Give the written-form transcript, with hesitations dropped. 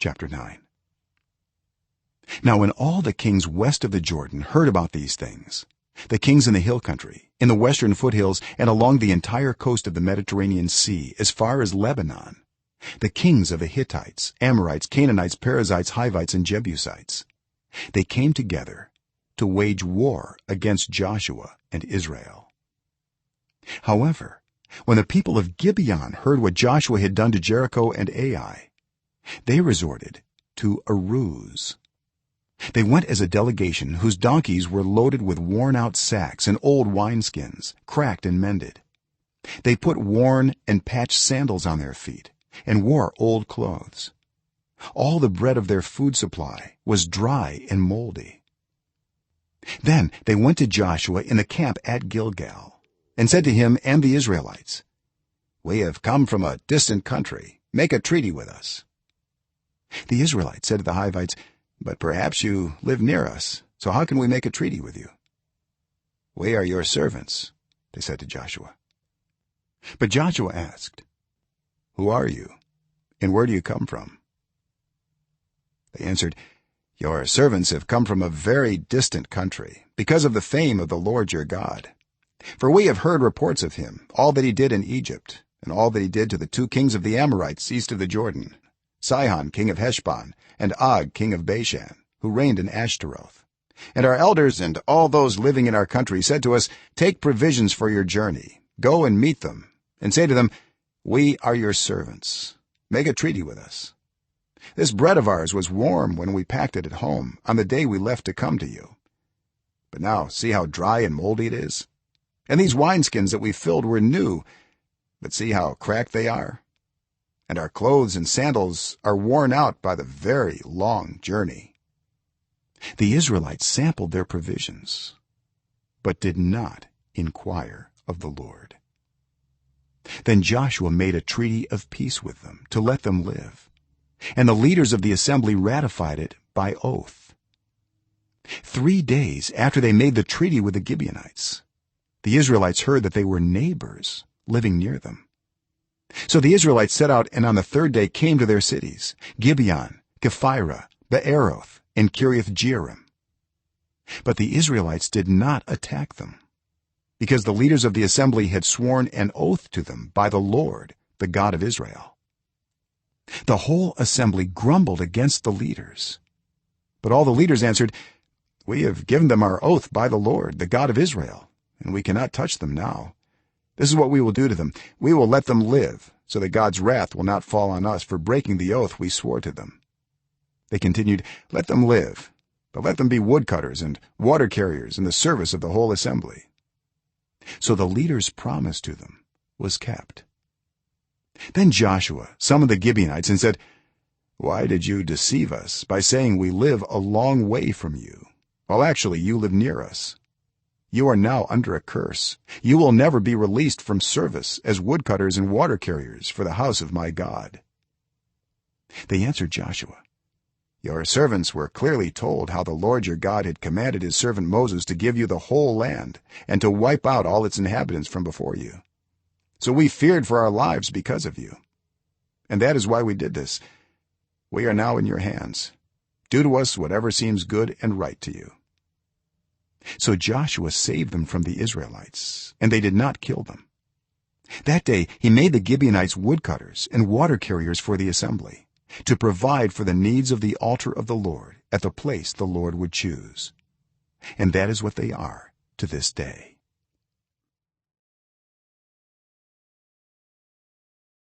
chapter 9. Now when all the kings west of the Jordan heard about these things, the kings in the hill country, in the western foothills, and along the entire coast of the Mediterranean Sea as far as Lebanon, the kings of the Hittites, Amorites, Canaanites, Perizzites, Hivites and Jebusites, they came together to wage war against Joshua and Israel. However, when the people of Gibeon heard what Joshua had done to Jericho and Ai, they resorted to a ruse. They went as a delegation whose donkeys were loaded with worn-out sacks and old wineskins, cracked and mended. They put worn and patched sandals on their feet and wore old clothes. All the bread of their food supply was dry and moldy. Then they went to Joshua in the camp at Gilgal and said to him and the Israelites, "We have come from a distant country. Make a treaty with us." The Israelites said to the Hivites, "But perhaps you live near us, so how can we make a treaty with you?" "We are your servants," they said to Joshua. But Joshua asked, "Who are you, and where do you come from?" They answered, "Your servants have come from a very distant country, because of the fame of the Lord your God. For we have heard reports of him, all that he did in Egypt, and all that he did to the two kings of the Amorites east of the Jordan, Sihon king of Heshbon and Og king of Bashan, who reigned in Ashtaroth. And our elders and all those living in our country said to us, 'Take provisions for your journey, go and meet them, and say to them, we are your servants. Make a treaty with us. This bread of ours was warm when we packed it at home on the day we left to come to you. But now see how dry and moldy it is. And these wineskins that we filled were new, but see how cracked they are. And our clothes and sandals are worn out by the very long journey.'" The Israelites sampled their provisions, but did not inquire of the Lord. Then Joshua made a treaty of peace with them to let them live, and the leaders of the assembly ratified it by oath. 3 days after they made the treaty with the Gibeonites, the Israelites heard that they were neighbors living near them. So the Israelites set out and on the 3rd day came to their cities, Gibeon, Kephirah, Beeroth, and Kiriath-jearim. But the Israelites did not attack them, because the leaders of the assembly had sworn an oath to them by the Lord, the God of Israel. The whole assembly grumbled against the leaders, but all the leaders answered, "We have given them our oath by the Lord, the God of Israel, and we cannot touch them now. This is what we will do to them. We will let them live, so that God's wrath will not fall on us for breaking the oath we swore to them." They continued, "Let them live, but let them be woodcutters and water carriers in the service of the whole assembly." So the leaders' promise to them was kept. Then Joshua summoned the Gibeonites and said, "Why did you deceive us by saying we live a long way from you, while actually you live near us? You are now under a curse. You will never be released from service as woodcutters and water carriers for the house of my God." They answered Joshua, "Your servants were clearly told how the Lord your God had commanded his servant Moses to give you the whole land and to wipe out all its inhabitants from before you. So we feared for our lives because of you. And that is why we did this. We are now in your hands. Do to us whatever seems good and right to you." So Joshua saved them from the Israelites, and they did not kill them. That day he made the Gibeonites woodcutters and water carriers for the assembly, to provide for the needs of the altar of the Lord at the place the Lord would choose. And that is what they are to this day.